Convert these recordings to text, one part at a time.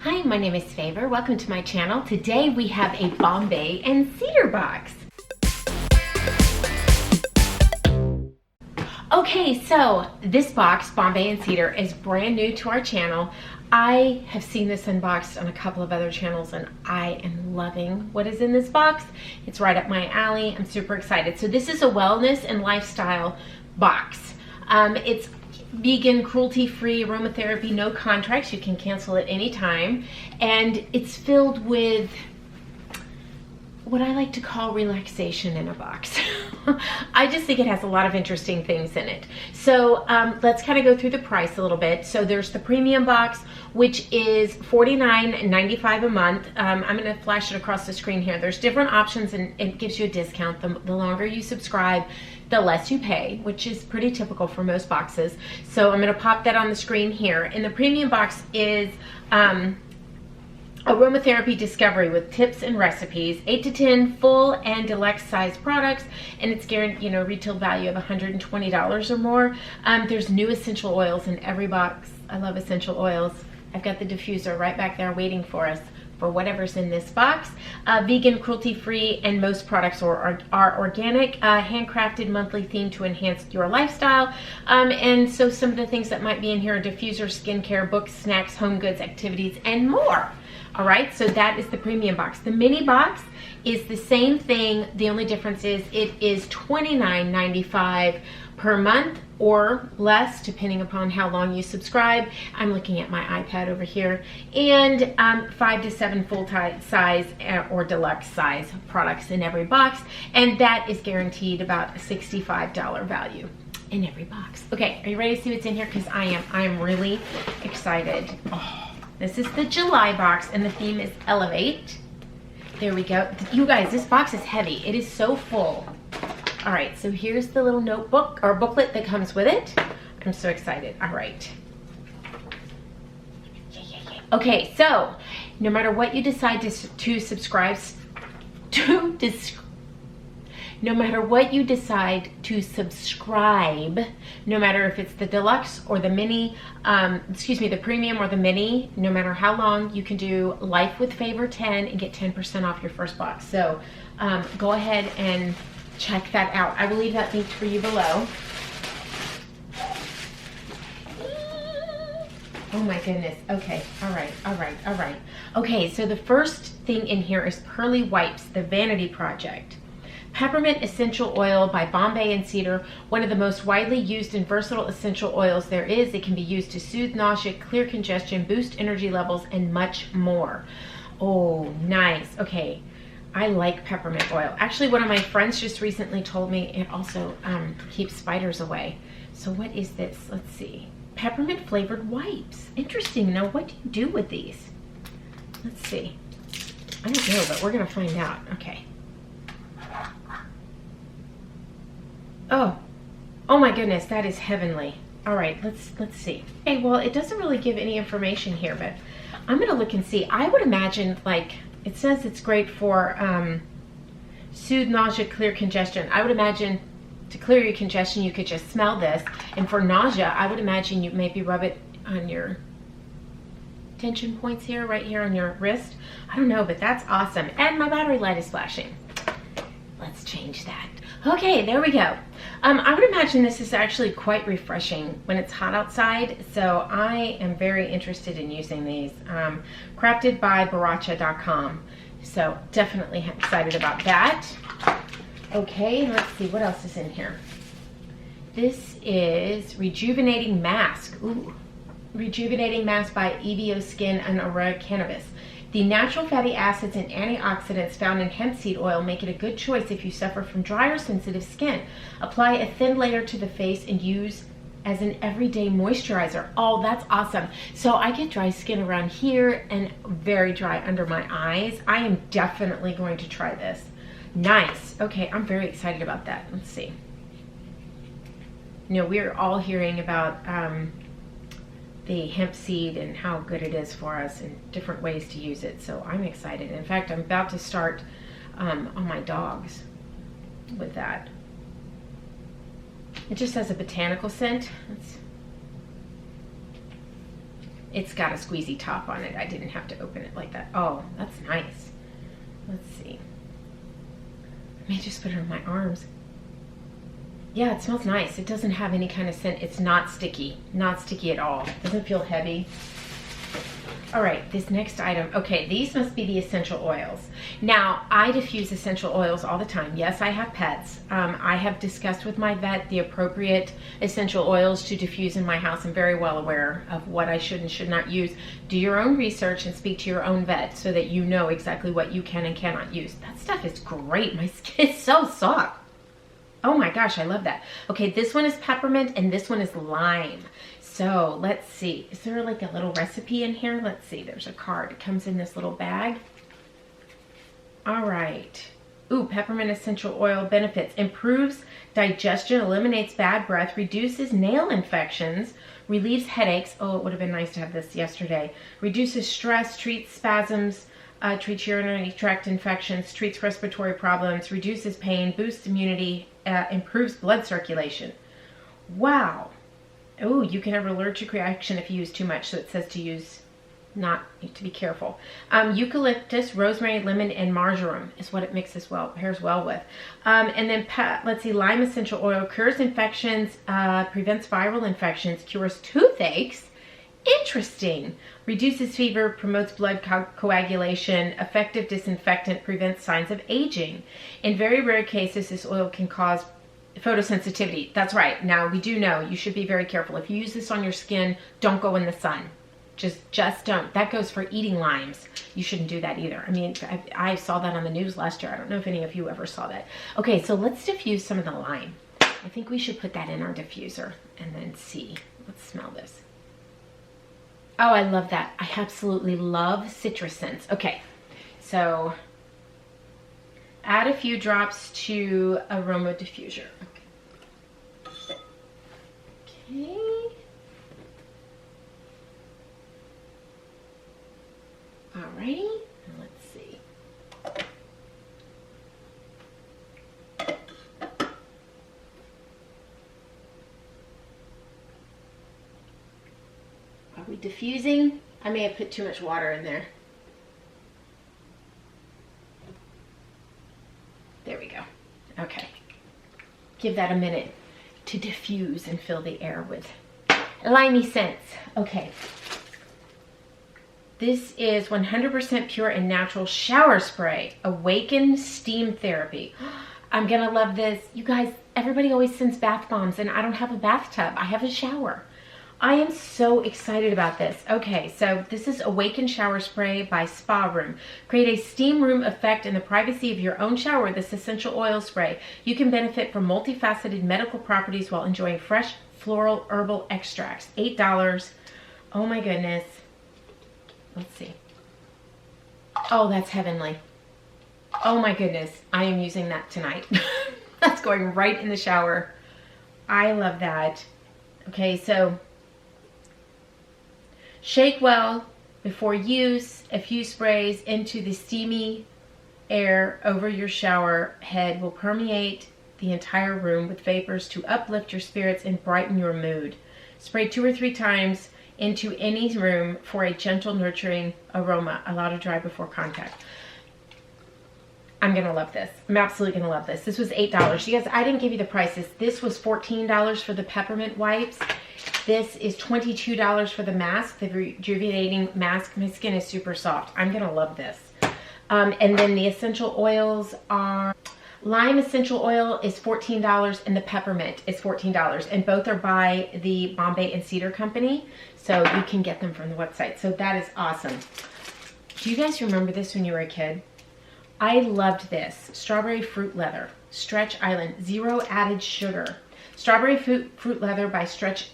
Hi, my name is Favor. Welcome to my channel. Today we have a Bombay and Cedar box. Okay, so this box, Bombay and Cedar, is brand new to our channel. I have seen this unboxed on a couple of other channels and I am loving what is in this box. It's right up my alley. I'm super excited. So this is a wellness and lifestyle box. It's vegan, cruelty-free, aromatherapy, no contracts. You can cancel at any time. And it's filled with what I like to call relaxation in a box. I just think it has a lot of interesting things in it. So let's kind of go through the price a little bit. So there's the premium box, which is $49.95 a month. I'm going to flash it across the screen here. There's different options and it gives you a discount. The longer you subscribe, the less you pay, which is pretty typical for most boxes. So I'm going to pop that on the screen here. And the premium box is aromatherapy discovery with tips and recipes, 8 to 10 full and deluxe size products, and it's guaranteed, retail value of $120 or more. There's new essential oils in every box. I love essential oils. I've got the diffuser right back there waiting for us for whatever's in this box. Vegan, cruelty-free, and most products are organic, handcrafted, monthly theme to enhance your lifestyle. And so some of the things that might be in here are diffuser, skincare, books, snacks, home goods, activities, and more. All right, so that is the premium box. The mini box is the same thing. The only difference is it is $29.95 per month or less, depending upon how long you subscribe. I'm looking at my iPad over here. And 5 to 7 full-size or deluxe size products in every box. And that is guaranteed about a $65 value in every box. Okay, are you ready to see what's in here? Because I am really excited. Oh. This is the July box and the theme is Elevate. There we go. You guys, this box is heavy. It is so full. All right, so here's the little notebook or booklet that comes with it. I'm so excited. All right. Okay, so no matter what you decide to subscribe to, no matter what you decide to subscribe, no matter if it's the deluxe or the mini, the premium or the mini, no matter how long, you can do Life with Favor 10 and get 10% off your first box. So go ahead and check that out. I will leave that link for you below. Oh my goodness. Okay. All right. Okay, so the first thing in here is Pearly Wipes, the Vanity Project. Peppermint essential oil by Bombay and Cedar, one of the most widely used and versatile essential oils there is. It can be used to soothe nausea, clear congestion, boost energy levels, and much more. Oh, nice. Okay, I like peppermint oil. Actually, one of my friends just recently told me it also keeps spiders away. So what is this? Let's see. Peppermint flavored wipes. Interesting. Now, what do you do with these? Let's see. I don't know, but we're going to find out. Okay. Oh my goodness, that is heavenly. All right, let's see. Okay, well, it doesn't really give any information here, but I'm gonna look and see. I would imagine, like, it says it's great for soothe nausea, clear congestion. I would imagine to clear your congestion, you could just smell this. And for nausea, I would imagine you maybe rub it on your tension points here, right here on your wrist. I don't know, but that's awesome. And my battery light is flashing. Let's change that. Okay, there we go. I would imagine this is actually quite refreshing when it's hot outside, so I am very interested in using these. Crafted by Baracha.com, so definitely excited about that. Okay, let's see, what else is in here? This is Rejuvenating Mask. Ooh, Rejuvenating Mask by EVO Skin and Aurora Cannabis. The natural fatty acids and antioxidants found in hemp seed oil make it a good choice if you suffer from dry or sensitive skin. Apply a thin layer to the face and use as an everyday moisturizer. Oh, that's awesome. So I get dry skin around here and very dry under my eyes. I am definitely going to try this. Nice. Okay, I'm very excited about that. Let's see. We're all hearing about the hemp seed and how good it is for us and different ways to use it. So I'm excited. In fact, I'm about to start on my dogs with that. It just has a botanical scent. It's got a squeezy top on it. I didn't have to open it like that. Oh, that's nice. Let's see. I may just put it on my arms. Yeah, it smells nice. It doesn't have any kind of scent. It's not sticky. Not sticky at all. It doesn't feel heavy. All right, this next item. Okay, these must be the essential oils. Now, I diffuse essential oils all the time. Yes, I have pets. I have discussed with my vet the appropriate essential oils to diffuse in my house. I'm very well aware of what I should and should not use. Do your own research and speak to your own vet so that you know exactly what you can and cannot use. That stuff is great. My skin is so soft. Oh my gosh, I love that. Okay, this one is peppermint and this one is lime. So let's see, is there like a little recipe in here? Let's see, there's a card. It comes in this little bag. All right. Ooh, peppermint essential oil benefits. Improves digestion, eliminates bad breath, reduces nail infections, relieves headaches. Oh, it would have been nice to have this yesterday. Reduces stress, treats spasms, treats urinary tract infections, treats respiratory problems, reduces pain, boosts immunity, improves blood circulation. Wow. Oh, you can have an allergic reaction if you use too much. So it says to use, not to be careful. Eucalyptus, rosemary, lemon, and marjoram is what it mixes well, pairs well with. And then let's see, lime essential oil cures infections, prevents viral infections, cures toothaches. Interesting. Reduces fever, promotes blood coagulation, effective disinfectant, prevents signs of aging. In very rare cases, this oil can cause photosensitivity. That's right. Now, we do know you should be very careful. If you use this on your skin, don't go in the sun. Just don't. That goes for eating limes. You shouldn't do that either. I mean, I saw that on the news last year. I don't know if any of you ever saw that. Okay, so let's diffuse some of the lime. I think we should put that in our diffuser and then see. Let's smell this. Oh, I love that. I absolutely love citrus scents. Okay, so add a few drops to aroma diffuser. Okay. Alrighty, let's see. Are we diffusing? I may have put too much water in there. There we go. Okay. Give that a minute to diffuse and fill the air with limey scents. Okay. This is 100% pure and natural shower spray. Awaken steam therapy. I'm gonna love this. You guys, everybody always sends bath bombs and I don't have a bathtub. I have a shower. I am so excited about this. Okay, so this is Awaken Shower Spray by Spa Room. Create a steam room effect in the privacy of your own shower with this essential oil spray. You can benefit from multifaceted medical properties while enjoying fresh floral herbal extracts. $8. Oh my goodness. Let's see. Oh, that's heavenly. Oh my goodness. I am using that tonight. That's going right in the shower. I love that. Okay, so shake well before use. A few sprays into the steamy air over your shower head will permeate the entire room with vapors to uplift your spirits and brighten your mood. Spray 2 or 3 times into any room for a gentle, nurturing aroma. Allow to dry before contact. I'm gonna love this. I'm absolutely gonna love this. This was $8. You guys, I didn't give you the prices. This was $14 for the peppermint wipes. This is $22 for the mask, the rejuvenating mask. My skin is super soft. I'm gonna love this. And then the essential oils are, lime essential oil is $14 and the peppermint is $14. And both are by the Bombay and Cedar company. So you can get them from the website. So that is awesome. Do you guys remember this when you were a kid? I loved this. Strawberry fruit leather, Stretch Island, 0 added sugar. Strawberry fruit leather by Stretch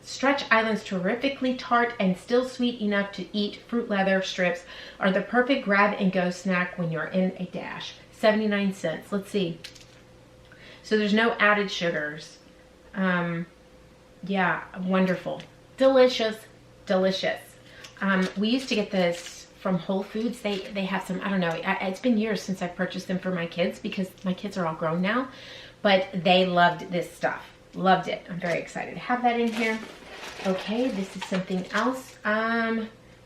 Stretch Island's terrifically tart and still sweet enough to eat fruit leather strips are the perfect grab and go snack when you're in a dash. 79 cents. Let's see. So there's no added sugars. Yeah, wonderful. Delicious, delicious. We used to get this from Whole Foods. They have some, I don't know, it's been years since I've purchased them for my kids because my kids are all grown now, but they loved this stuff. Loved it. I'm very excited to have that in here. Okay, this is something else.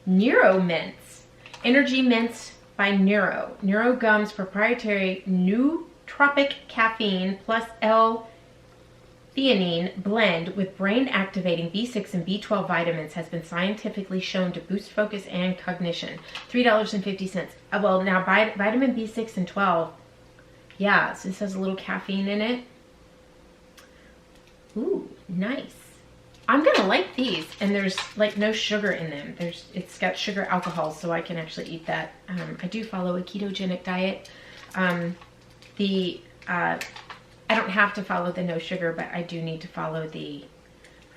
Neuro Mints. Energy Mints by Neuro. Neuro Gums proprietary nootropic caffeine plus L-theanine blend with brain-activating B6 and B12 vitamins has been scientifically shown to boost focus and cognition. $3.50. Well, now vitamin B6 and 12. Yeah, so this has a little caffeine in it. Ooh, nice. I'm gonna like these, and there's like no sugar in them. It's got sugar alcohol, so I can actually eat that. I do follow a ketogenic diet. I don't have to follow the no sugar, but I do need to follow the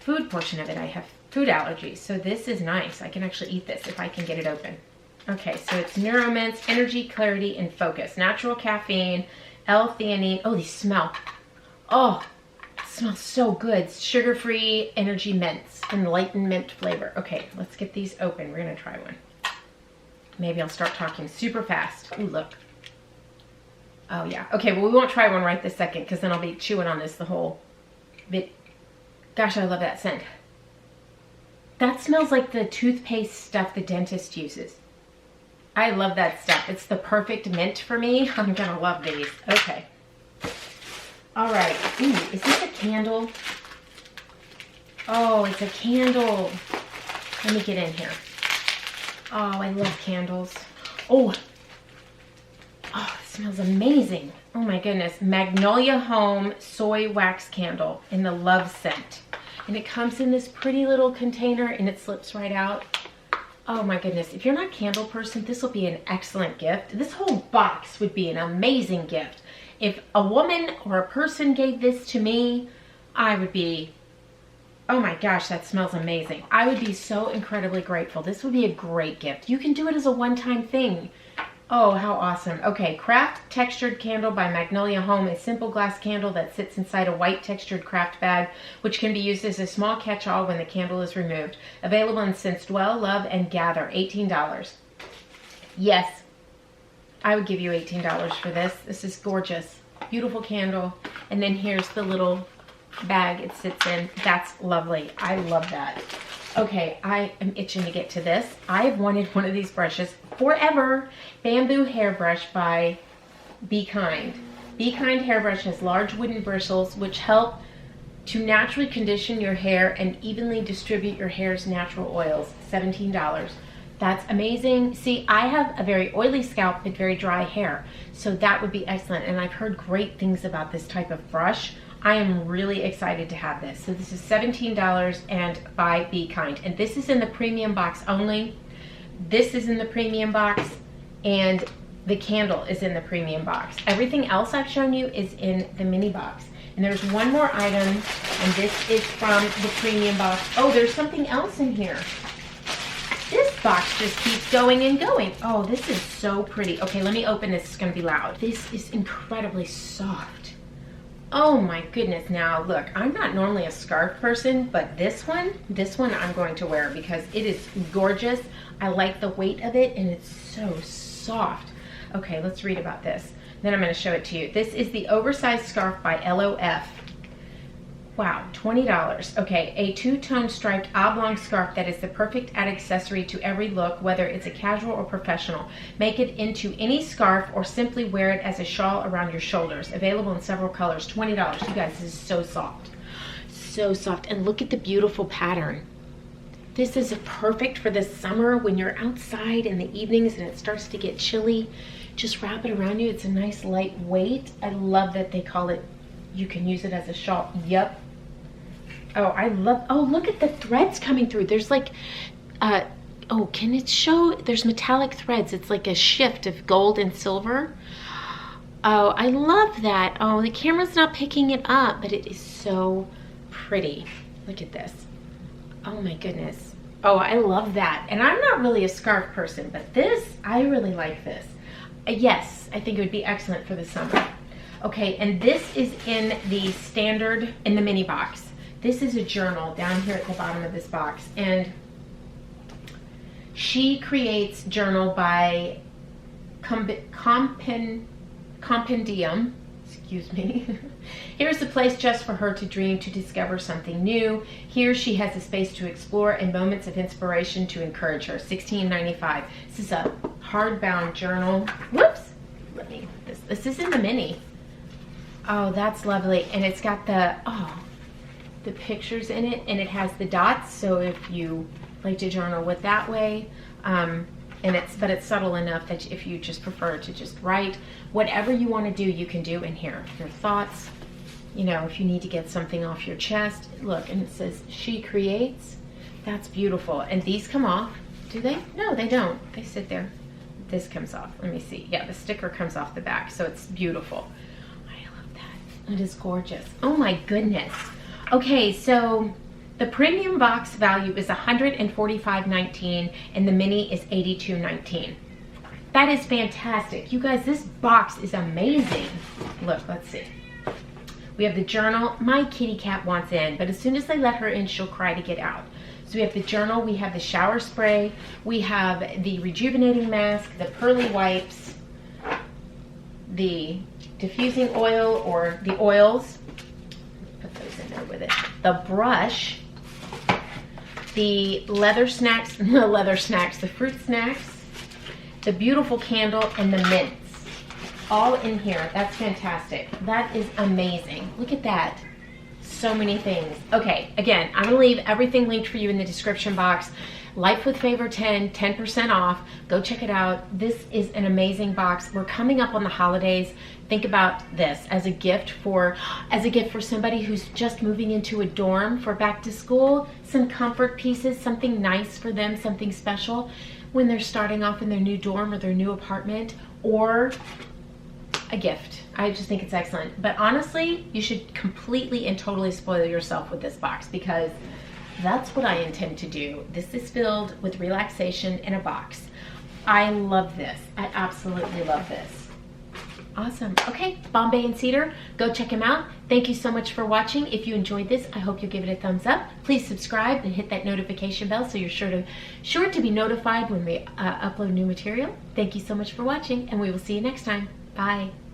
food portion of it. I have food allergies, so this is nice. I can actually eat this if I can get it open. Okay, so it's NeuroMints, energy, clarity, and focus. Natural caffeine, L-theanine. Oh, these smell. Oh, it smells so good. Sugar-free energy mints, enlightenment flavor. Okay, let's get these open. We're gonna try one. Maybe I'll start talking super fast. Ooh, look. Oh yeah. Okay, well we won't try one right this second because then I'll be chewing on this the whole bit. Gosh, I love that scent. That smells like the toothpaste stuff the dentist uses. I love that stuff. It's the perfect mint for me. I'm gonna love these. Okay. All right. Ooh, is this a candle? Oh, it's a candle. Let me get in here. Oh, I love candles. Oh, oh, it smells amazing. Oh my goodness. Magnolia Home Soy Wax Candle in the Love Scent. And it comes in this pretty little container and it slips right out. Oh my goodness. If you're not a candle person, this will be an excellent gift. This whole box would be an amazing gift. If a woman or a person gave this to me, I would be, oh my gosh, that smells amazing. I would be so incredibly grateful. This would be a great gift. You can do it as a one-time thing. Oh, how awesome. Okay, Craft Textured Candle by Magnolia Home, a simple glass candle that sits inside a white textured craft bag, which can be used as a small catch-all when the candle is removed. Available in scents Dwell, Love, and Gather. $18. Yes, I would give you $18 for this. This is gorgeous. Beautiful candle. And then here's the little bag it sits in. That's lovely. I love that. Okay, I am itching to get to this. I've wanted one of these brushes forever. Bamboo Hairbrush by Be Kind. Be Kind Hairbrush has large wooden bristles which help to naturally condition your hair and evenly distribute your hair's natural oils. $17. That's amazing. See, I have a very oily scalp and very dry hair, so that would be excellent. And I've heard great things about this type of brush. I am really excited to have this. So this is $17 and by Be Kind. And this is in the premium box only. This is in the premium box and the candle is in the premium box. Everything else I've shown you is in the mini box. And there's one more item and this is from the premium box. Oh, there's something else in here. This box just keeps going and going. Oh, this is so pretty. Okay, let me open this. It's gonna be loud. This is incredibly soft. Oh my goodness. Now look, I'm not normally a scarf person, but this one I'm going to wear because it is gorgeous. I like the weight of it and it's so soft. Okay, let's read about this. Then I'm going to show it to you. This is the oversized scarf by LOF. Wow, $20. Okay, a two-tone striped oblong scarf that is the perfect accessory to every look, whether it's a casual or professional. Make it into any scarf or simply wear it as a shawl around your shoulders. Available in several colors. $20. You guys, this is so soft. So soft. And look at the beautiful pattern. This is perfect for the summer when you're outside in the evenings and it starts to get chilly. Just wrap it around you. It's a nice light weight. I love that they call it, you can use it as a shawl. Yep. Oh, I love, oh, look at the threads coming through. There's like, oh, can it show? There's metallic threads. It's like a shift of gold and silver. Oh, I love that. Oh, the camera's not picking it up, but it is so pretty. Look at this. Oh my goodness. Oh, I love that. And I'm not really a scarf person, but this, I really like this. Yes, I think it would be excellent for the summer. Okay, and this is in the standard, in the mini box. This is a journal down here at the bottom of this box. And she creates journal by compendium. Excuse me. Here's a place just for her to dream, to discover something new. Here she has a space to explore and moments of inspiration to encourage her. $16.95. This is a hardbound journal. Whoops. This is in the mini. Oh, that's lovely. And it's got the pictures in it, and it has the dots. So if you like to journal with that way, but it's subtle enough that if you just prefer to just write, whatever you want to do, you can do in here. Your thoughts, you know, if you need to get something off your chest. Look, and it says, she creates. That's beautiful. And these come off. Do they? No, they don't. They sit there. This comes off. Let me see. Yeah, the sticker comes off the back, so it's beautiful. I love that. It is gorgeous. Oh my goodness. Okay, so the premium box value is $145.19 and the mini is $82.19. That is fantastic. You guys, this box is amazing. Look, let's see. We have the journal. My kitty cat wants in, but as soon as I let her in, she'll cry to get out. So we have the journal, we have the shower spray, we have the rejuvenating mask, the pearly wipes, the diffusing oil or the oils. Put those in there with it. The brush, the the fruit snacks, the beautiful candle, and the mints. All in here. That's fantastic. That is amazing. Look at that. So many things. Okay, again, I'm gonna leave everything linked for you in the description box. Life with Favor 10% off. Go check it out. This is an amazing box. We're coming up on the holidays. Think about this as a gift for somebody who's just moving into a dorm for back to school. Some comfort pieces, something nice for them, something special when they're starting off in their new dorm or their new apartment, or a gift. I just think it's excellent. But honestly, you should completely and totally spoil yourself with this box, because that's what I intend to do. This is filled with relaxation in a box. I love this. I absolutely love this. Awesome. Okay, Bombay and Cedar, go check them out. Thank you so much for watching. If you enjoyed this, I hope you'll give it a thumbs up. Please subscribe and hit that notification bell so you're sure to be notified when we upload new material. Thank you so much for watching, and we will see you next time. Bye.